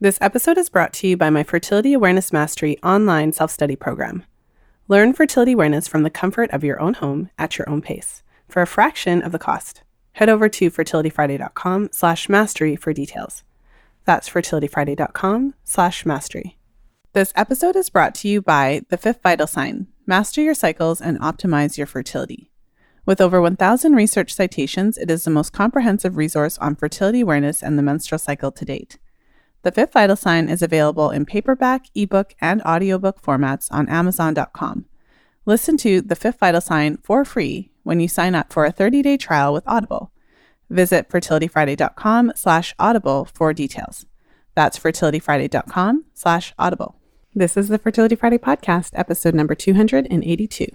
This episode is brought to you by my Fertility Awareness Mastery online self-study program. Learn fertility awareness from the comfort of your own home at your own pace for a fraction of the cost. Head over to fertilityfriday.com/mastery for details. That's fertilityfriday.com/mastery. This episode is brought to you by the Fifth Vital Sign. Master your cycles and optimize your fertility. With over 1,000 research citations, it is the most comprehensive resource on fertility awareness and the menstrual cycle to date. The Fifth Vital Sign is available in paperback, ebook, and audiobook formats on Amazon.com. Listen to The Fifth Vital Sign for free when you sign up for a 30-day trial with Audible. Visit fertilityfriday.com/audible for details. That's fertilityfriday.com/audible. This is the Fertility Friday podcast, episode number 282.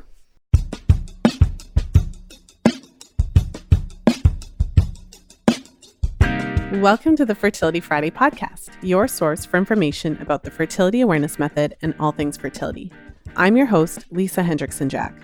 Welcome to the Fertility Friday podcast, your source for information about the fertility awareness method and all things fertility. I'm your host, Lisa Hendrickson-Jack.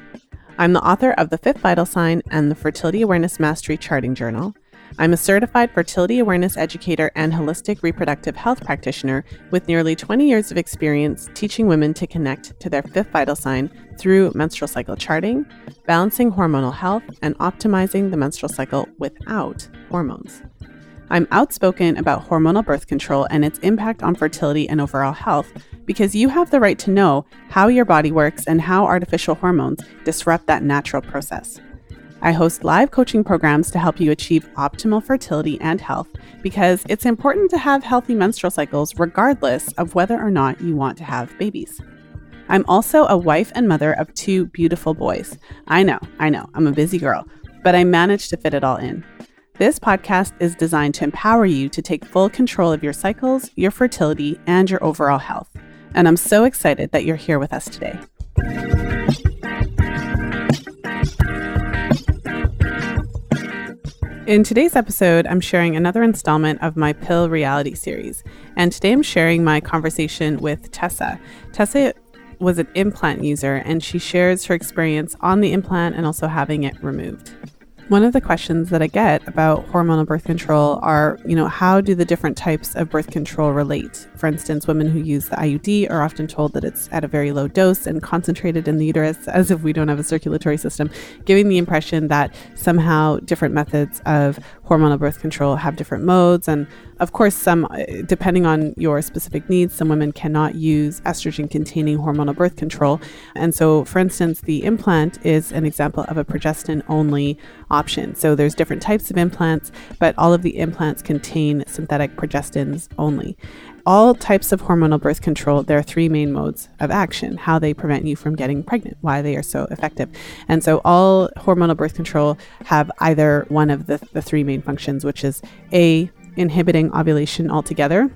I'm the author of The Fifth Vital Sign and the Fertility Awareness Mastery Charting Journal. I'm a certified fertility awareness educator and holistic reproductive health practitioner with nearly 20 years of experience teaching women to connect to their fifth vital sign through menstrual cycle charting, balancing hormonal health, and optimizing the menstrual cycle without hormones. I'm outspoken about hormonal birth control and its impact on fertility and overall health because you have the right to know how your body works and how artificial hormones disrupt that natural process. I host live coaching programs to help you achieve optimal fertility and health because it's important to have healthy menstrual cycles regardless of whether or not you want to have babies. I'm also a wife and mother of 2 beautiful boys. I know, I'm a busy girl, but I managed to fit it all in. This podcast is designed to empower you to take full control of your cycles, your fertility, and your overall health. And I'm so excited that you're here with us today. In today's episode, I'm sharing another installment of my Pill Reality series. And today I'm sharing my conversation with Tessa. Tessa was an implant user, and she shares her experience on the implant and also having it removed. One of the questions that I get about hormonal birth control are, how do the different types of birth control relate? For instance, women who use the IUD are often told that it's at a very low dose and concentrated in the uterus, as if we don't have a circulatory system, giving the impression that somehow different methods of hormonal birth control have different modes. And of course, some, depending on your specific needs, some women cannot use estrogen-containing hormonal birth control. And so, for instance, the implant is an example of a progestin-only option. So there's different types of implants, but all of the implants contain synthetic progestins only. All types of hormonal birth control, there are 3 main modes of action, how they prevent you from getting pregnant, why they are so effective. And so all hormonal birth control have either one of the 3 main functions, which is A, inhibiting ovulation altogether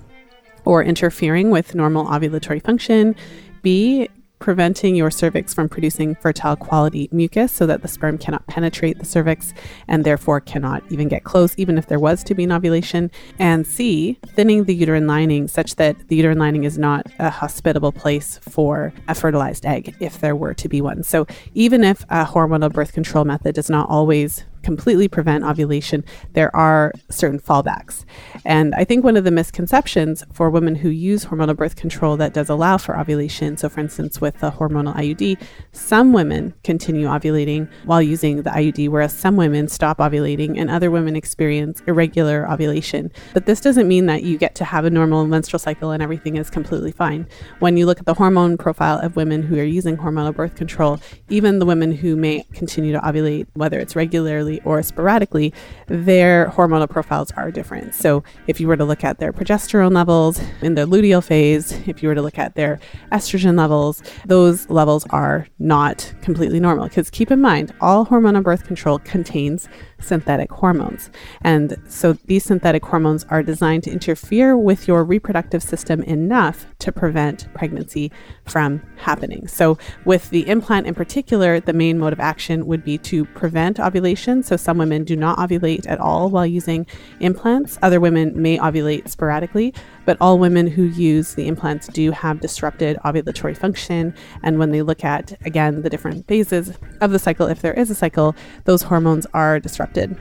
or interfering with normal ovulatory function, B, preventing your cervix from producing fertile quality mucus so that the sperm cannot penetrate the cervix and therefore cannot even get close, even if there was to be an ovulation. And C, thinning the uterine lining such that the uterine lining is not a hospitable place for a fertilized egg if there were to be one. So even if a hormonal birth control method does not always completely prevent ovulation, there are certain fallbacks. And I think one of the misconceptions for women who use hormonal birth control that does allow for ovulation, so for instance with the hormonal IUD, some women continue ovulating while using the IUD, whereas some women stop ovulating and other women experience irregular ovulation. But this doesn't mean that you get to have a normal menstrual cycle and everything is completely fine. When you look at the hormone profile of women who are using hormonal birth control, even the women who may continue to ovulate, whether it's regularly or sporadically, their hormonal profiles are different. So if you were to look at their progesterone levels in the luteal phase, if you were to look at their estrogen levels, those levels are not completely normal. Because keep in mind, all hormonal birth control contains synthetic hormones. And so these synthetic hormones are designed to interfere with your reproductive system enough to prevent pregnancy from happening. So with the implant in particular, the main mode of action would be to prevent ovulation. So some women do not ovulate at all while using implants. Other women may ovulate sporadically, but all women who use the implants do have disrupted ovulatory function. And when they look at, again, the different phases of the cycle, if there is a cycle, those hormones are disrupted,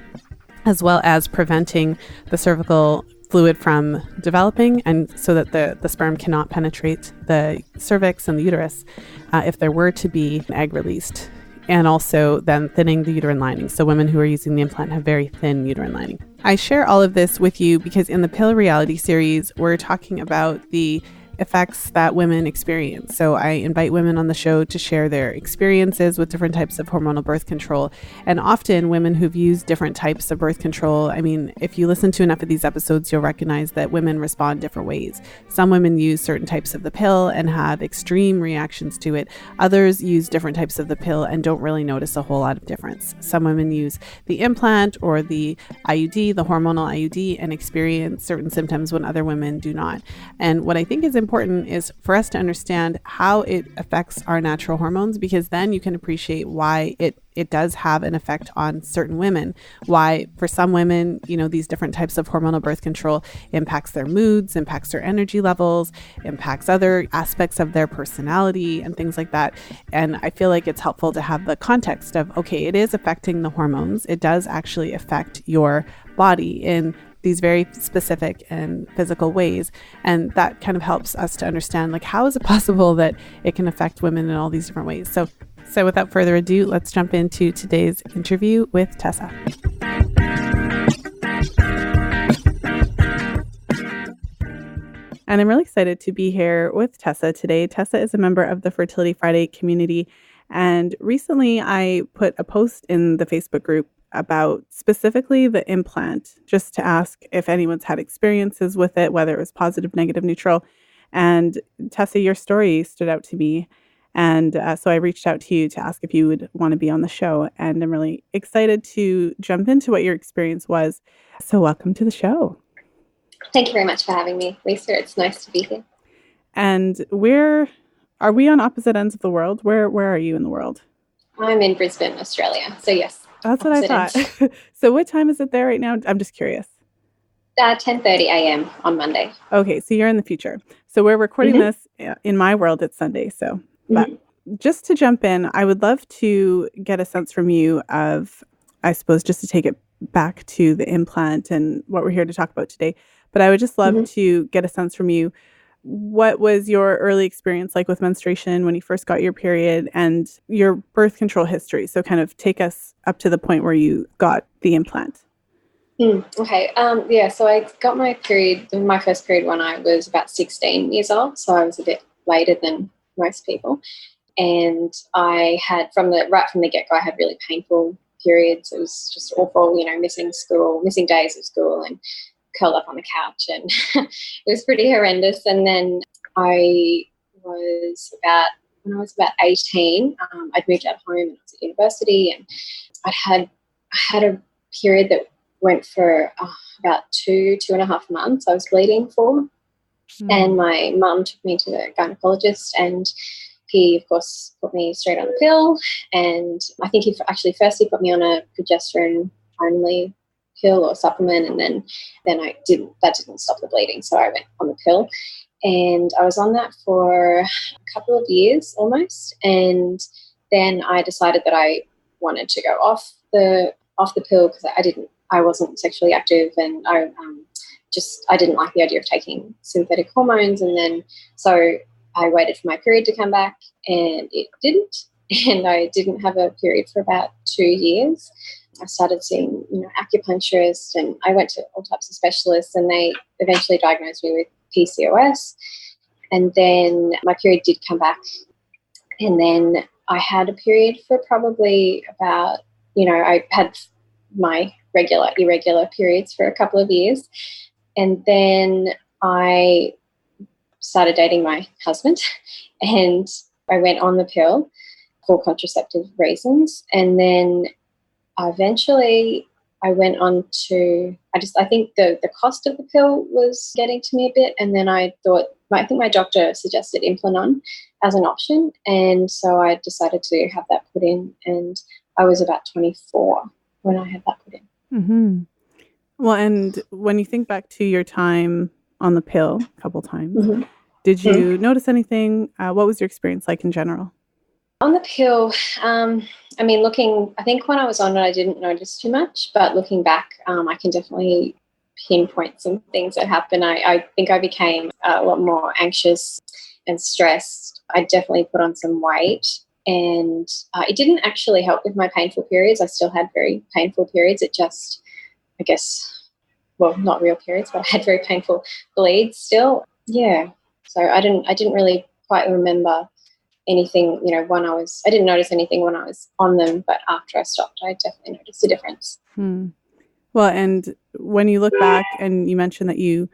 as well as preventing the cervical fluid from developing, and so that the sperm cannot penetrate the cervix and the uterus if there were to be an egg released. And also then thinning the uterine lining. So women who are using the implant have very thin uterine lining. I share all of this with you because in the Pill Reality series, we're talking about the effects that women experience. So I invite women on the show to share their experiences with different types of hormonal birth control. And often women who've used different types of birth control, I mean, if you listen to enough of these episodes, you'll recognize that women respond different ways. Some women use certain types of the pill and have extreme reactions to it. Others use different types of the pill and don't really notice a whole lot of difference. Some women use the implant or the IUD, the hormonal IUD, and experience certain symptoms when other women do not. And what I think is important is for us to understand how it affects our natural hormones, because then you can appreciate why it does have an effect on certain women. Why for some women, these different types of hormonal birth control impacts their moods, impacts their energy levels, impacts other aspects of their personality and things like that. And I feel like it's helpful to have the context of, okay, it is affecting the hormones. It does actually affect your body in these very specific and physical ways. And that kind of helps us to understand, like, how is it possible that it can affect women in all these different ways? So without further ado, let's jump into today's interview with Tessa. And I'm really excited to be here with Tessa today. Tessa is a member of the Fertility Friday community. And recently I put a post in the Facebook group about specifically the implant, just to ask if anyone's had experiences with it, whether it was positive, negative, neutral. And Tessa, your story stood out to me. And so I reached out to you to ask if you would want to be on the show. And I'm really excited to jump into what your experience was. So welcome to the show. Thank you very much for having me, Lisa. It's nice to be here. And are we on opposite ends of the world? Where are you in the world? I'm in Brisbane, Australia. So yes. That's what I thought. So what time is it there right now? I'm just curious. 10:30 a.m. on Monday. Okay, so you're in the future. So we're recording this in my world. It's Sunday. So but just to jump in, I would love to get a sense from you of, I suppose, just to take it back to the implant and what we're here to talk about today. But I would just love to get a sense from you. What was your early experience like with menstruation when you first got your period and your birth control history? So kind of take us up to the point where you got the implant. Okay. So I got my first period when I was about 16 years old. So I was a bit later than most people. And I had, right from the get-go, I had really painful periods. It was just awful, missing school, missing days of school, and curled up on the couch, and it was pretty horrendous. And then when I was about 18, I'd moved out of home and I was at university, and I had a period that went for about 2.5 months. I was bleeding for, and my mum took me to the gynecologist, and he, of course, put me straight on a pill. And I think he put me on a progesterone only pill or supplement, and then that didn't stop the bleeding, so I went on the pill, and I was on that for a couple of years almost. And then I decided that I wanted to go off the pill because I wasn't sexually active, and I didn't like the idea of taking synthetic hormones. And then so I waited for my period to come back, and it didn't, and I didn't have a period for about 2 years. I started seeing, acupuncturists, and I went to all types of specialists, and they eventually diagnosed me with PCOS. And then my period did come back, and then I had a period for probably about, I had my irregular periods for a couple of years. And then I started dating my husband, and I went on the pill for contraceptive reasons. And then eventually I went on to, I think the cost of the pill was getting to me a bit. And then I think my doctor suggested Implant as an option. And so I decided to have that put in, and I was about 24 when I had that put in. Mm-hmm. Well, and when you think back to your time on the pill a couple times, did you notice anything? What was your experience like in general? On the pill, I think when I was on it, I didn't notice too much, but looking back, I can definitely pinpoint some things that happened. I think I became a lot more anxious and stressed. I definitely put on some weight, and it didn't actually help with my painful periods. I still had very painful periods. It just, I guess, well, not real periods, but I had very painful bleeds still. Yeah. So I didn't really quite remember anything, I didn't notice anything when I was on them, but after I stopped, I definitely noticed a difference. Well, and when you look back and you mentioned that you,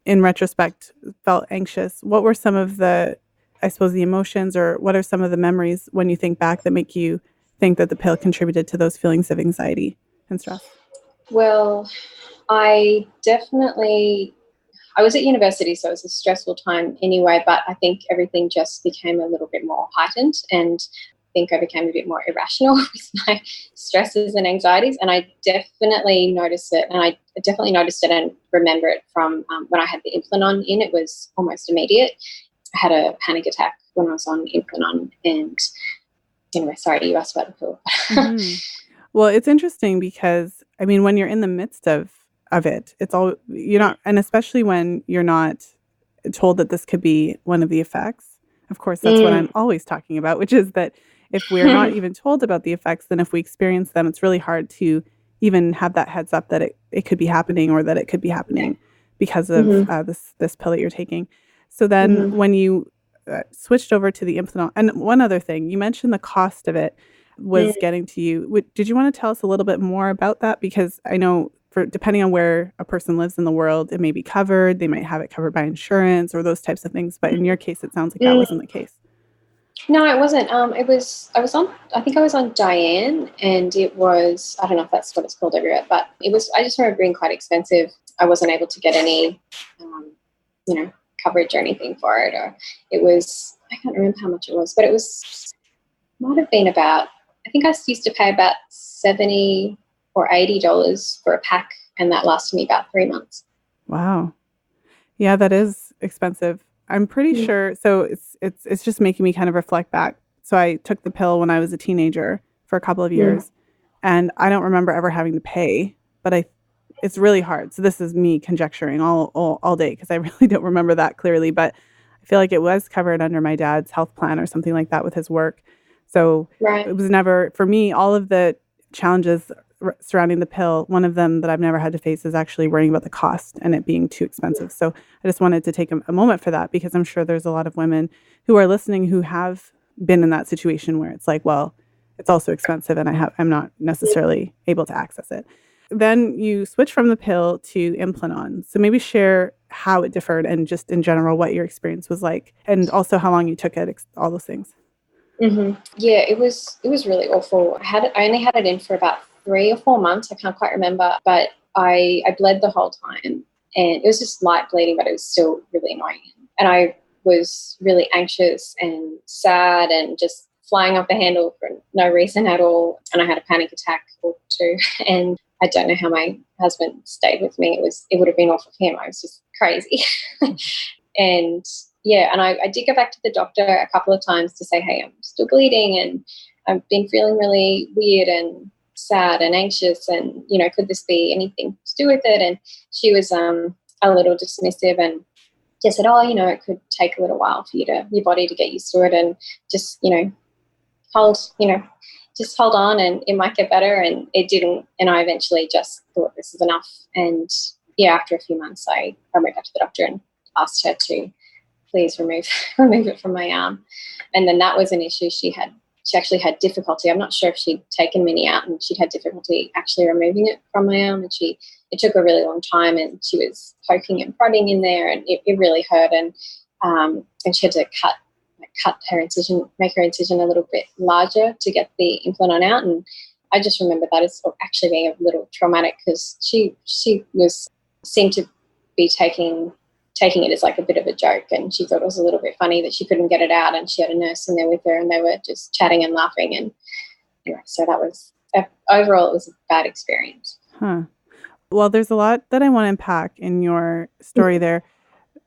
in retrospect, felt anxious, what were some of the, I suppose, the emotions, or what are some of the memories when you think back that make you think that the pill contributed to those feelings of anxiety and stress? Well, I was at university, so it was a stressful time anyway, but I think everything just became a little bit more heightened, and I think I became a bit more irrational with my stresses and anxieties, and I definitely noticed it, and I definitely noticed it and remember it from when I had the Implant in. It was almost immediate. I had a panic attack when I was on Implant, and anyway, sorry, you asked about the pill. Mm-hmm. Well, it's interesting because, I mean, when you're in the midst of it, it's all, you're not, and especially when you're not told that this could be one of the effects. Of course, that's what I'm always talking about, which is that if we're not even told about the effects, then if we experience them, it's really hard to even have that heads up that it could be happening, or that it could be happening because of this pill that you're taking. So then when you switched over to the Implant, and one other thing, you mentioned the cost of it was getting to you. Did you want to tell us a little bit more about that? Because I know, depending on where a person lives in the world, it may be covered. They might have it covered by insurance or those types of things. But in your case, it sounds like that wasn't the case. No, it wasn't. I think I was on Diane, and it was, I don't know if that's what it's called everywhere, but I just remember being quite expensive. I wasn't able to get any, coverage or anything for it, or it was, I can't remember how much it was, but might have been about, I think I used to pay about $70 or $80 for a pack, and that lasted me about 3 months. Wow. Yeah, that is expensive. I'm pretty sure. So it's just making me kind of reflect back. So I took the pill when I was a teenager for a couple of years, and I don't remember ever having to pay, but it's really hard. So this is me conjecturing all day, because I really don't remember that clearly, but I feel like it was covered under my dad's health plan or something like that with his work. So It was never, for me, all of the challenges surrounding the pill, one of them that I've never had to face is actually worrying about the cost and it being too expensive. So I just wanted to take a moment for that, because I'm sure there's a lot of women who are listening who have been in that situation where it's like, well, it's also expensive and I'm not necessarily able to access it. Then you switch from the pill to Implant. So maybe share how it differed, and just in general what your experience was like, and also how long you took it, all those things. Yeah, it was really awful. I only had it in for about 3 or 4 months. I can't quite remember, but I bled the whole time, and it was just light bleeding, but it was still really annoying. And I was really anxious and sad and just flying off the handle for no reason at all. And I had a panic attack or two, and I don't know how my husband stayed with me. It would have been awful for him. I was just crazy. And yeah, and I did go back to the doctor a couple of times to say, hey, I'm still bleeding and I've been feeling really weird and sad and anxious, and, could this be anything to do with it? And she was a little dismissive and just said, oh, it could take a little while for your body to get used to it, and just, just hold on and it might get better. And it didn't. And I eventually just thought this is enough. And yeah, after a few months, I went back to the doctor and asked her to please remove it from my arm. And then that was an issue. She actually had difficulty. I'm not sure if she'd taken many out, and she'd had difficulty actually removing it from my arm. And it took a really long time, and she was poking and prodding in there, and it really hurt. And she had to cut her incision, make her incision a little bit larger to get the Implant out. And I just remember that as actually being a little traumatic, because she seemed to be taking it as like a bit of a joke, and she thought it was a little bit funny that she couldn't get it out, and she had a nurse in there with her, and they were just chatting and laughing. And anyway, so that was overall, it was a bad experience. Well, there's a lot that I want to unpack in your story there.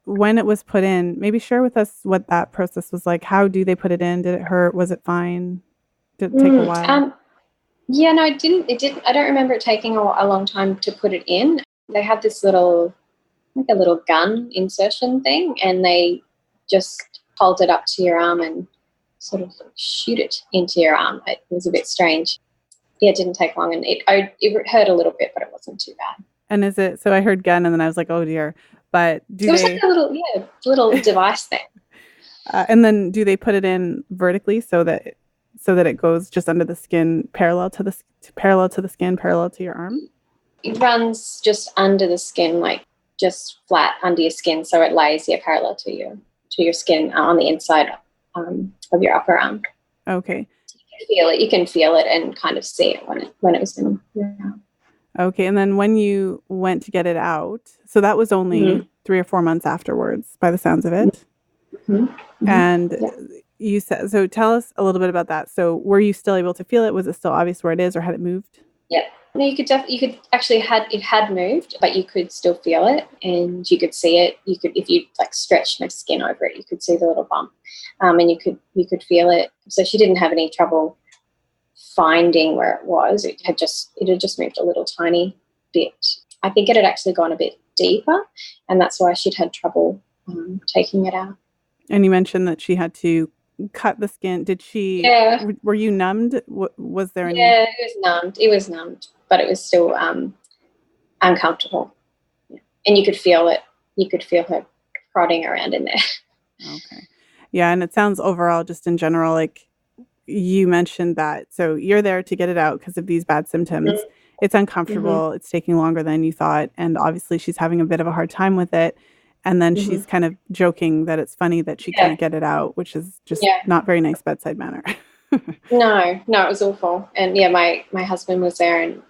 When it was put in, maybe share with us what that process was like. How do they put it in? Did it hurt? Was it fine? Did it take a while? Yeah, no, it didn't. I don't remember it taking a long time to put it in. they have this little, like a little gun insertion thing, and they just hold it up to your arm and sort of shoot it into your arm. It was a bit strange. Yeah, it didn't take long, and it hurt a little bit, but it wasn't too bad. And is it, so I heard gun and then I was like, oh dear, but it was like a little device thing. And then do they put it in vertically so that it goes just under the skin, parallel to the skin, parallel to your arm? It runs just under the skin, like just flat under your skin, so it lays parallel to your skin on the inside of your upper arm. Okay. You can feel it and kind of see it when it was in your arm. Okay, and then when you went to get it out, so that was only 3 or 4 months afterwards, by the sounds of it. Mm-hmm. Mm-hmm. And you said, so tell us a little bit about that. So were you still able to feel it? Was it still obvious where it is, or had it moved? Yeah. No, you could actually it had moved, but you could still feel it, and you could see it. You could, if you like stretched my skin over it, you could see the little bump, and you could feel it. So she didn't have any trouble finding where it was. It had just moved a little tiny bit. I think it had actually gone a bit deeper, and that's why she'd had trouble taking it out. And you mentioned that she had to cut the skin. Did she? Yeah. Were you numbed? Was there any? Yeah, it was numbed, but it was still uncomfortable. Yeah. And you could feel it. You could feel her prodding around in there. Okay. Yeah, and it sounds overall, just in general, like you mentioned that. So you're there to get it out because of these bad symptoms. Mm-hmm. It's uncomfortable. Mm-hmm. It's taking longer than you thought, and obviously she's having a bit of a hard time with it. And then she's kind of joking that it's funny that she can't get it out, which is just not very nice bedside manner. No, it was awful. And my husband was there and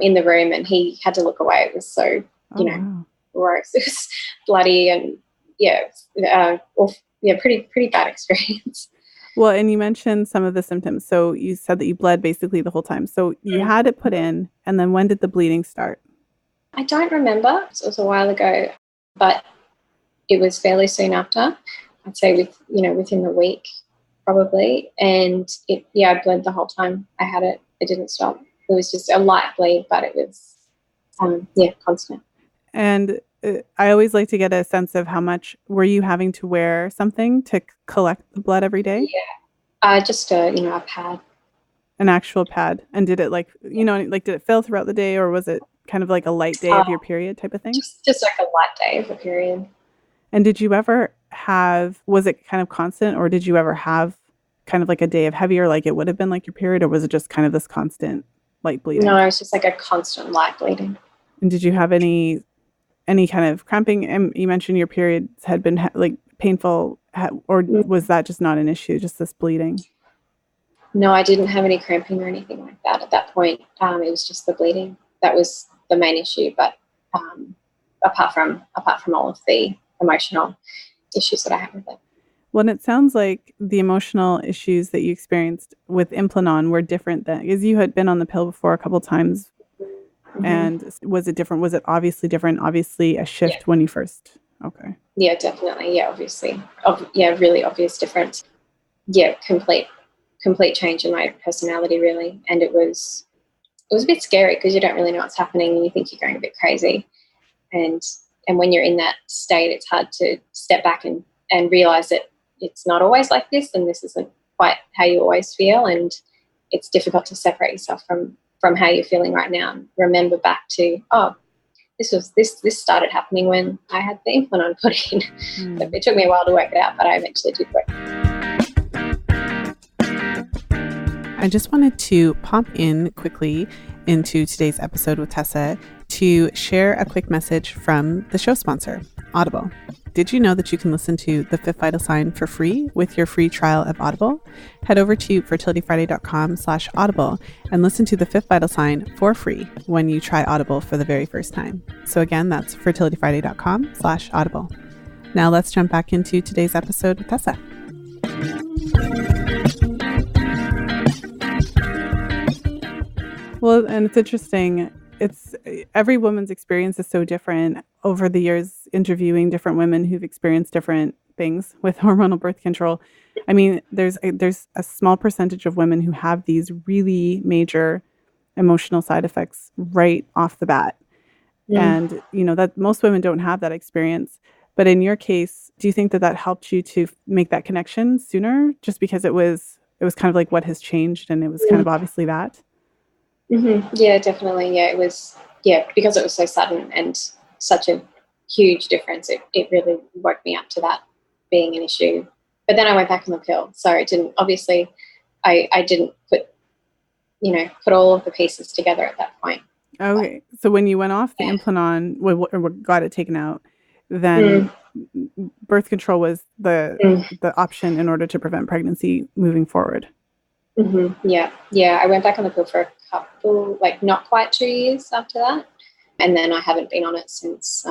in the room, and he had to look away. It was so, gross. It was bloody and pretty bad experience. Well, and you mentioned some of the symptoms. So you said that you bled basically the whole time. So you had it put in, and then when did the bleeding start? I don't remember. It was a while ago, but it was fairly soon after. I'd say within the week probably. And I bled the whole time I had it. It didn't stop. It was just a light bleed, but it was constant. And I always like to get a sense of how much were you having to wear something to collect the blood every day? Yeah, just a pad. An actual pad. And did it did it fill throughout the day, or was it kind of like a light day of your period type of thing? Just like a light day of a period. And did you ever was it kind of constant, or did you ever have kind of like a day of heavier, like it would have been like your period, or was it just kind of this constant light bleeding? No, it was just like a constant light bleeding. And did you have any kind of cramping? And you mentioned your periods had been like painful, or was that just not an issue, just this bleeding? No, I didn't have any cramping or anything like that at that point. It was just the bleeding. That was the main issue. But apart from all of the emotional issues that I have with it. Well, and it sounds like the emotional issues that you experienced with Implant were different than, because you had been on the pill before a couple of times. Mm-hmm. And was it different? Was it obviously different? Obviously a shift when you first. Okay. Yeah, definitely. Yeah, obviously. Really obvious difference. Yeah, complete change in my personality, really. And it was a bit scary because you don't really know what's happening and you think you're going a bit crazy. And when you're in that state, it's hard to step back and realize that it's not always like this, and this isn't quite how you always feel, and it's difficult to separate yourself from how you're feeling right now and remember back to, this started happening when I had the implant put in. It took me a while to work it out, but I eventually did work. I just wanted to pop in quickly into today's episode with Tessa to share a quick message from the show sponsor, Audible. Did you know that you can listen to The Fifth Vital Sign for free with your free trial of Audible? Head over to fertilityfriday.com/audible and listen to The Fifth Vital Sign for free when you try Audible for the very first time. So again, that's fertilityfriday.com/audible. Now let's jump back into today's episode with Tessa. Well, and it's interesting. Every woman's experience is so different. Over the years, interviewing different women who've experienced different things with hormonal birth control, I mean, there's a small percentage of women who have these really major emotional side effects right off the bat. And, that most women don't have that experience. But in your case, do you think that helped you to make that connection sooner, just because it was kind of like what has changed and it was kind of obviously that? Yeah, definitely. Yeah, it was, because it was so sudden and such a huge difference, it really woke me up to that being an issue. But then I went back on the pill. So it didn't, obviously, I didn't put all of the pieces together at that point. Okay. So when you went off the implant or got it taken out, then birth control was the option in order to prevent pregnancy moving forward. Yeah. I went back on the pill for a couple, not quite 2 years after that. And then I haven't been on it since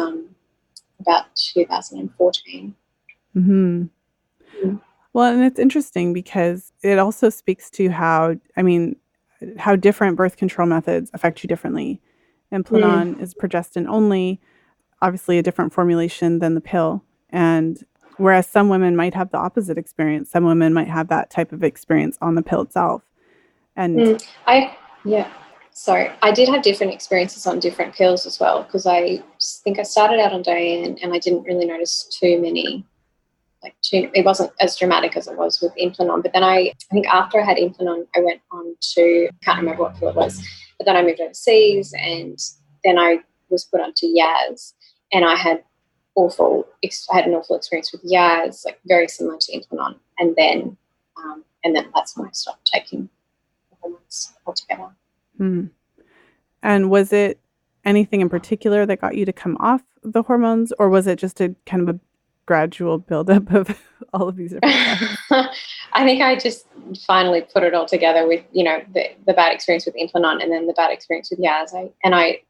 about 2014. Well, and it's interesting because it also speaks to how different birth control methods affect you differently. Implant is progestin only, obviously a different formulation than the pill. And whereas some women might have the opposite experience, some women might have that type of experience on the pill itself. And I did have different experiences on different pills as well, because I think I started out on Diane and I didn't really notice too many. It wasn't as dramatic as it was with Implant. But then I think after I had Implant, I went on to, I can't remember what pill it was, but then I moved overseas and then I was put onto Yaz, and I had an awful experience with Yaz, very similar to Implant. And then that's when I stopped taking the hormones altogether. And was it anything in particular that got you to come off the hormones, or was it just a kind of a gradual buildup of all of these different things? I think I just finally put it all together with, the bad experience with Implant and then the bad experience with Yaz. I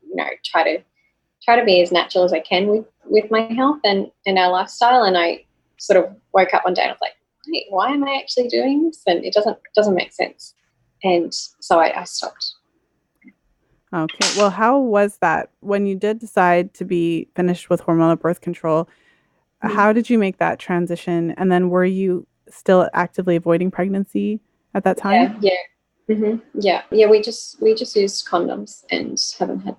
try to be as natural as I can with my health and our lifestyle. And I sort of woke up one day and I was like, wait, why am I actually doing this? And it doesn't make sense. And so I stopped. Okay. Well, how was that when you did decide to be finished with hormonal birth control? How did you make that transition? And then were you still actively avoiding pregnancy at that time? Yeah. We just used condoms and haven't had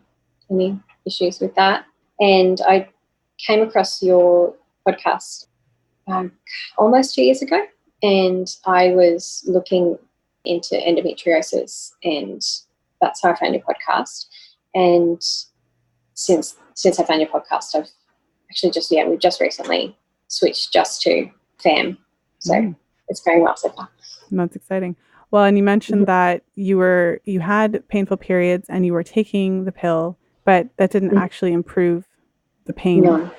any issues with that. And I came across your podcast almost 2 years ago, and I was looking into endometriosis, and that's how I found your podcast. And since I found your podcast, I've actually we've just recently switched just to FAM. So it's going well so far. That's exciting. Well, and you mentioned that you had painful periods and you were taking the pill, but that didn't actually improve the pain. No.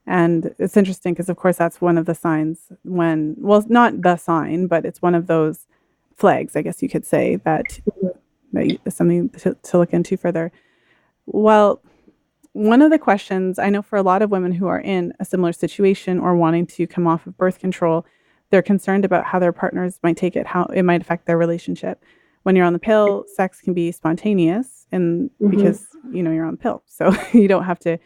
And it's interesting because, of course, that's one of the signs not the sign, but it's one of those flags, I guess you could say, that is something to look into further. Well, one of the questions I know for a lot of women who are in a similar situation or wanting to come off of birth control, they're concerned about how their partners might take it, how it might affect their relationship. When you're on the pill, sex can be spontaneous and because, you're on the pill. So you don't have to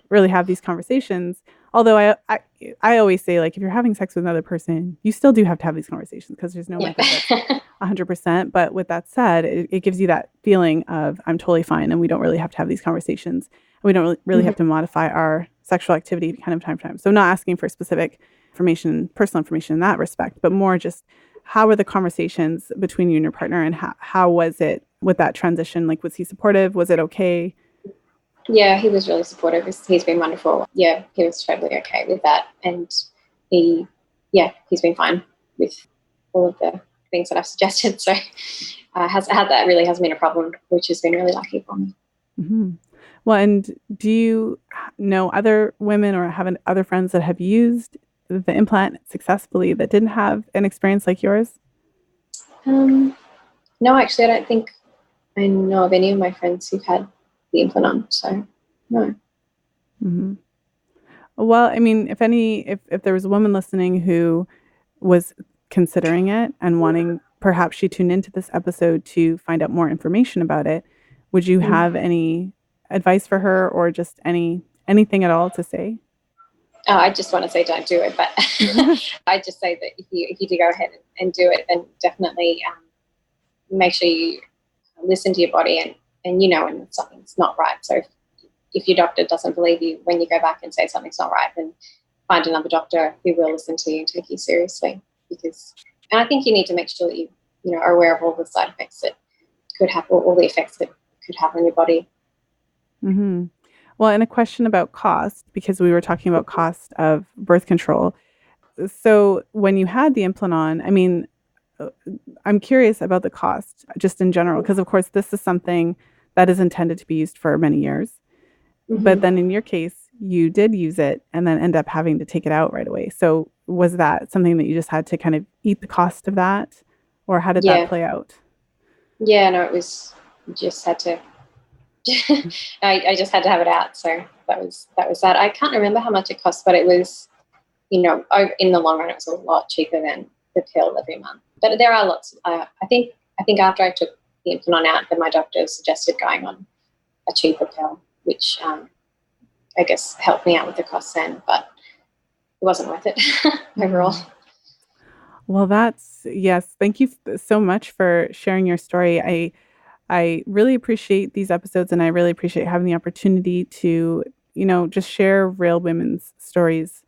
really have these conversations. Although I always say, if you're having sex with another person, you still do have to have these conversations because there's no method that's 100%. But with that said, it gives you that feeling of I'm totally fine and we don't really have to have these conversations. We don't really have to modify our sexual activity kind of time to time. So not asking for specific information, personal information in that respect, but more just how were the conversations between you and your partner, and how was it with that transition? Was he supportive? Was it okay? Yeah, he was really supportive. He's been wonderful. Yeah, he was totally okay with that. And he's been fine with all of the things that I've suggested. So that really hasn't been a problem, which has been really lucky for me. Well, and do you know other women or have other friends that have used the implant successfully that didn't have an experience like yours? No, actually, I don't think I know of any of my friends who've had the implant on, so no. Well, I mean, if there was a woman listening who was considering it and wanting, perhaps she tuned into this episode to find out more information about it, would you have any advice for her or just anything at all to say? I just want to say don't do it, but I just say that if you do go ahead and do it, then definitely make sure you listen to your body and when something's not right. So if your doctor doesn't believe you when you go back and say something's not right, then find another doctor who will listen to you and take you seriously. And I think you need to make sure that you are aware of all the side effects that could have, or all the effects that could have on your body. Mm-hmm. Well, and a question about cost, because we were talking about cost of birth control. So when you had the implant on, I mean, I'm curious about the cost just in general, because of course this is something that is intended to be used for many years. Mm-hmm. But then in your case, you did use it and then end up having to take it out right away. So was that something that you just had to kind of eat the cost of that, or how did that play out? Yeah, no, it was just had to. I just had to have it out. So that was that. I can't remember how much it cost, but it was, in the long run, it was a lot cheaper than the pill every month. But there are lots. I think after I took the implant out, then my doctor suggested going on a cheaper pill, which I guess helped me out with the cost then, but it wasn't worth it overall. Well, yes. Thank you so much for sharing your story. I really appreciate these episodes, and I really appreciate having the opportunity to, just share real women's stories.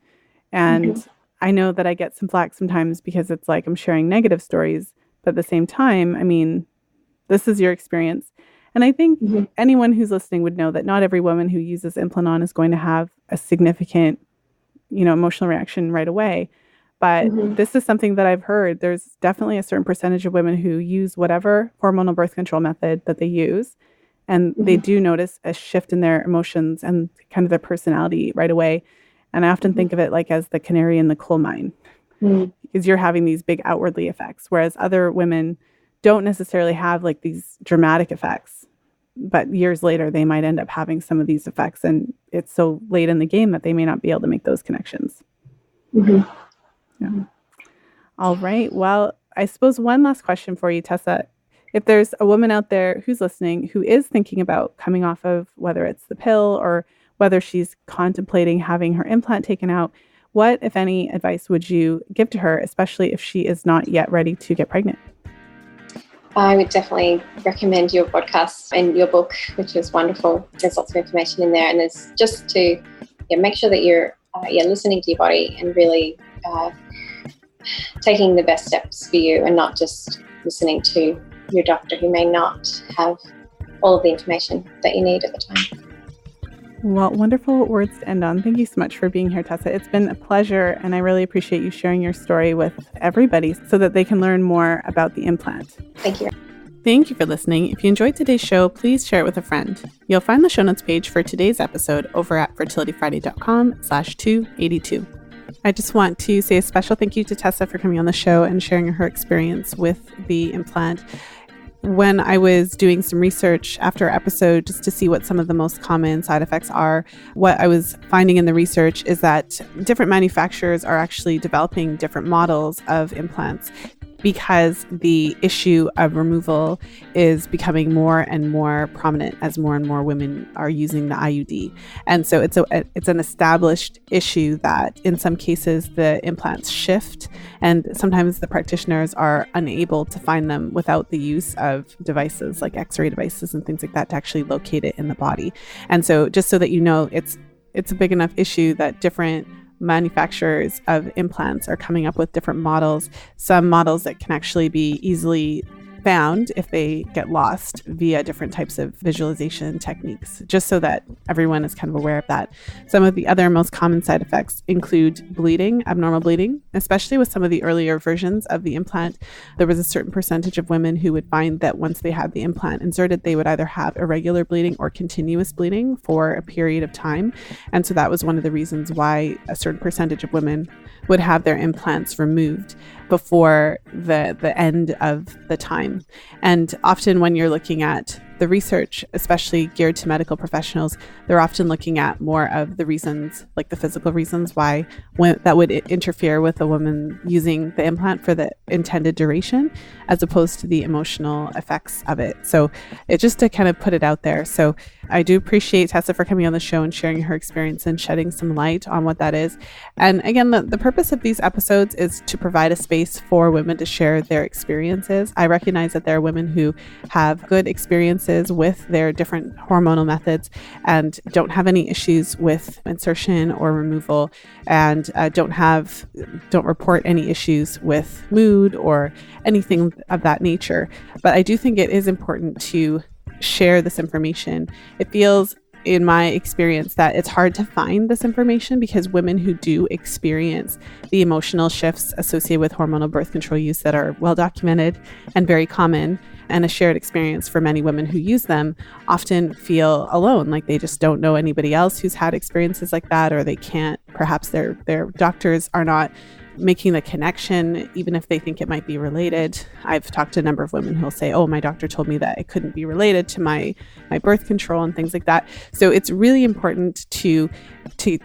And I know that I get some flack sometimes because it's like I'm sharing negative stories, but at the same time, I mean, this is your experience. And I think anyone who's listening would know that not every woman who uses Implant on is going to have a significant, emotional reaction right away. But this is something that I've heard. There's definitely a certain percentage of women who use whatever hormonal birth control method that they use, and they do notice a shift in their emotions and kind of their personality right away. And I often think of it like as the canary in the coal mine, because you're having these big outwardly effects, whereas other women don't necessarily have like these dramatic effects. But years later, they might end up having some of these effects, and it's so late in the game that they may not be able to make those connections. Yeah. All right. Well, I suppose one last question for you, Tessa. If there's a woman out there who's listening who is thinking about coming off of whether it's the pill or whether she's contemplating having her implant taken out, what, if any, advice would you give to her, especially if she is not yet ready to get pregnant? I would definitely recommend your podcast and your book, which is wonderful. There's lots of information in there, and there's just to make sure that you're listening to your body and really taking the best steps for you, and not just listening to your doctor who may not have all of the information that you need at the time. Well, wonderful words to end on. Thank you so much for being here, Tessa. It's been a pleasure, and I really appreciate you sharing your story with everybody so that they can learn more about the implant. Thank you. Thank you for listening. If you enjoyed today's show, please share it with a friend. You'll find the show notes page for today's episode over at fertilityfriday.com/282. I just want to say a special thank you to Tessa for coming on the show and sharing her experience with the implant. When I was doing some research after our episode just to see what some of the most common side effects are, what I was finding in the research is that different manufacturers are actually developing different models of implants because the issue of removal is becoming more and more prominent as more and more women are using the IUD. And so it's an established issue that in some cases the implants shift, and sometimes the practitioners are unable to find them without the use of devices like X-ray devices and things like that to actually locate it in the body. And so just so that you know, it's a big enough issue that different manufacturers of implants are coming up with different models, some models that can actually be easily found if they get lost via different types of visualization techniques, just so that everyone is kind of aware of that. Some of the other most common side effects include bleeding, abnormal bleeding, especially with some of the earlier versions of the implant. There was a certain percentage of women who would find that once they had the implant inserted, they would either have irregular bleeding or continuous bleeding for a period of time. And so that was one of the reasons why a certain percentage of women would have their implants removed before the end of the time. And often when you're looking at the research, especially geared to medical professionals, they're often looking at more of the reasons, like the physical reasons why that would interfere with a woman using the implant for the intended duration, as opposed to the emotional effects of it. So it's just to kind of put it out there. So I do appreciate Tessa for coming on the show and sharing her experience and shedding some light on what that is. And again, the purpose of these episodes is to provide a space space for women to share their experiences. I recognize that there are women who have good experiences with their different hormonal methods and don't have any issues with insertion or removal, and don't report any issues with mood or anything of that nature. But I do think it is important to share this information. It feels, in my experience, that it's hard to find this information because women who do experience the emotional shifts associated with hormonal birth control use that are well documented and very common, and a shared experience for many women who use them, often feel alone, like they just don't know anybody else who's had experiences like that, or they can't, perhaps their doctors are not making the connection, even if they think it might be related. I've talked to a number of women who'll say, oh, my doctor told me that it couldn't be related to my birth control and things like that. So it's really important to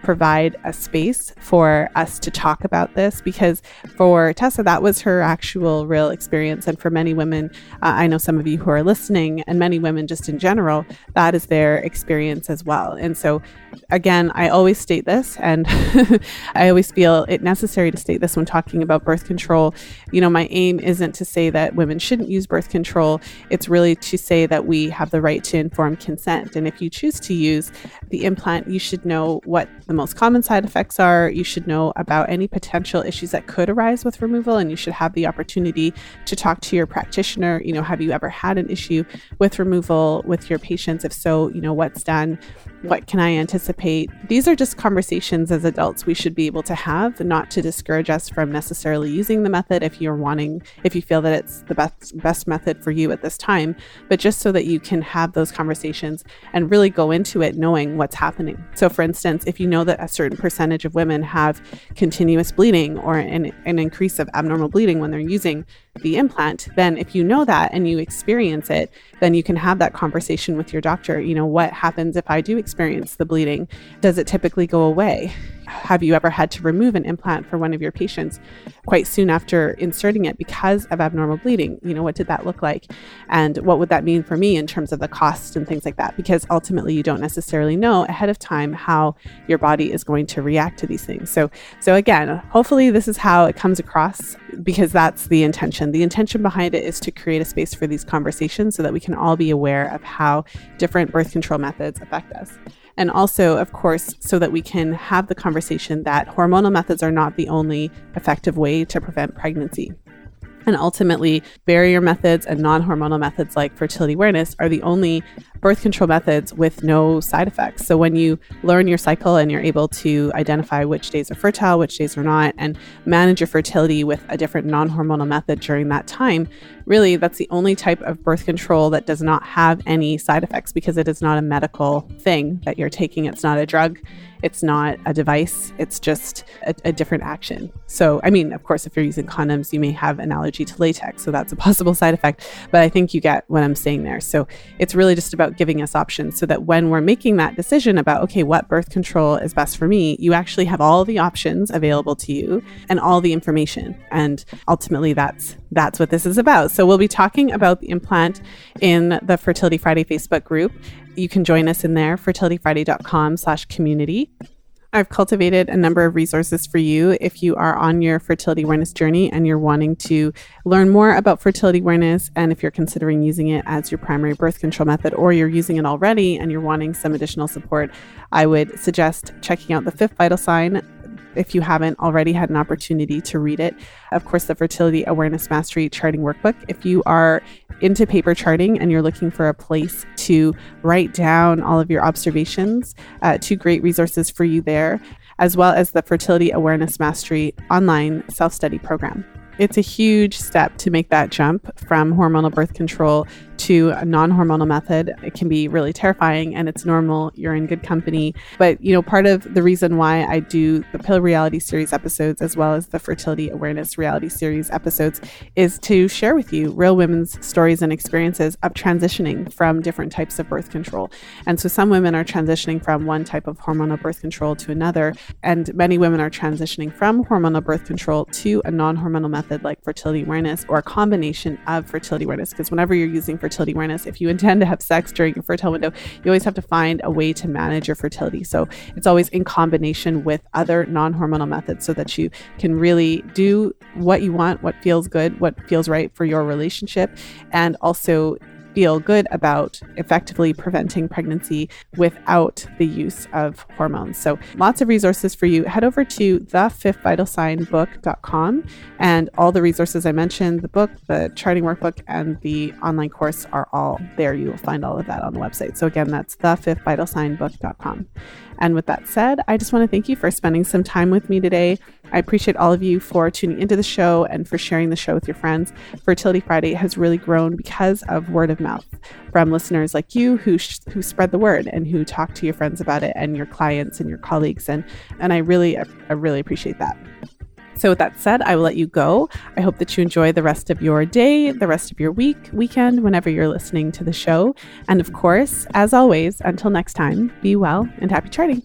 provide a space for us to talk about this, because for Tessa, that was her actual real experience. And for many women, I know some of you who are listening, and many women just in general, that is their experience as well. And so again, I always state this, and I always feel it necessary to state this when talking about birth control. You know, my aim isn't to say that women shouldn't use birth control. It's really to say that we have the right to informed consent. And if you choose to use the implant, you should know what the most common side effects are. You should know about any potential issues that could arise with removal, and you should have the opportunity to talk to your practitioner. You know, have you ever had an issue with removal with your patients? If so, you know, what's done? What can I anticipate? These are just conversations as adults we should be able to have, not to discourage us from necessarily using the method if you feel that it's the best method for you at this time, but just so that you can have those conversations and really go into it knowing what's happening. So for instance, if you know that a certain percentage of women have continuous bleeding or an increase of abnormal bleeding when they're using the implant, then if you know that and you experience it, then you can have that conversation with your doctor. You know, what happens if I do experience the bleeding? Does it typically go away? Have you ever had to remove an implant for one of your patients quite soon after inserting it because of abnormal bleeding? You know, what did that look like? And what would that mean for me in terms of the cost and things like that? Because ultimately you don't necessarily know ahead of time how your body is going to react to these things. So again, hopefully this is how it comes across, because that's the intention. The intention behind it is to create a space for these conversations so that we can all be aware of how different birth control methods affect us. And also, of course, so that we can have the conversation that hormonal methods are not the only effective way to prevent pregnancy. And ultimately, barrier methods and non-hormonal methods like fertility awareness are the only birth control methods with no side effects. So when you learn your cycle and you're able to identify which days are fertile, which days are not, and manage your fertility with a different non-hormonal method during that time, really that's the only type of birth control that does not have any side effects, because it is not a medical thing that you're taking. It's not a drug. It's not a device. It's just a different action. So, I mean, of course, if you're using condoms, you may have an allergy to latex. So that's a possible side effect. But I think you get what I'm saying there. So it's really just about giving us options so that when we're making that decision about, okay, what birth control is best for me, you actually have all the options available to you and all the information. And ultimately, that's what this is about. So we'll be talking about the implant in the Fertility Friday Facebook group. You can join us in there, fertilityfriday.com/community. I've cultivated a number of resources for you if you are on your fertility awareness journey and you're wanting to learn more about fertility awareness, and if you're considering using it as your primary birth control method, or you're using it already and you're wanting some additional support. I would suggest checking out the Fifth Vital Sign if you haven't already had an opportunity to read it. Of course, the Fertility Awareness Mastery Charting Workbook. If you are into paper charting and you're looking for a place to write down all of your observations, two great resources for you there, as well as the Fertility Awareness Mastery online self-study program. It's a huge step to make that jump from hormonal birth control to a non-hormonal method. It can be really terrifying, and it's normal. You're in good company. But, you know, part of the reason why I do the Pill Reality Series episodes as well as the Fertility Awareness Reality Series episodes is to share with you real women's stories and experiences of transitioning from different types of birth control. And so some women are transitioning from one type of hormonal birth control to another, and many women are transitioning from hormonal birth control to a non-hormonal method like fertility awareness, or a combination of fertility awareness, because whenever you're using fertility awareness. If you intend to have sex during your fertile window, you always have to find a way to manage your fertility. So it's always in combination with other non-hormonal methods so that you can really do what you want, what feels good, what feels right for your relationship, and also feel good about effectively preventing pregnancy without the use of hormones. So lots of resources for you. Head over to thefifthvitalsignbook.com, and all the resources I mentioned, the book, the charting workbook, and the online course are all there. You will find all of that on the website. So again, that's thefifthvitalsignbook.com. And with that said, I just want to thank you for spending some time with me today. I appreciate all of you for tuning into the show and for sharing the show with your friends. Fertility Friday has really grown because of word of mouth from listeners like you who spread the word and who talk to your friends about it, and your clients and your colleagues. And I really appreciate that. So with that said, I will let you go. I hope that you enjoy the rest of your day, the rest of your weekend, whenever you're listening to the show. And of course, as always, until next time, be well and happy charting.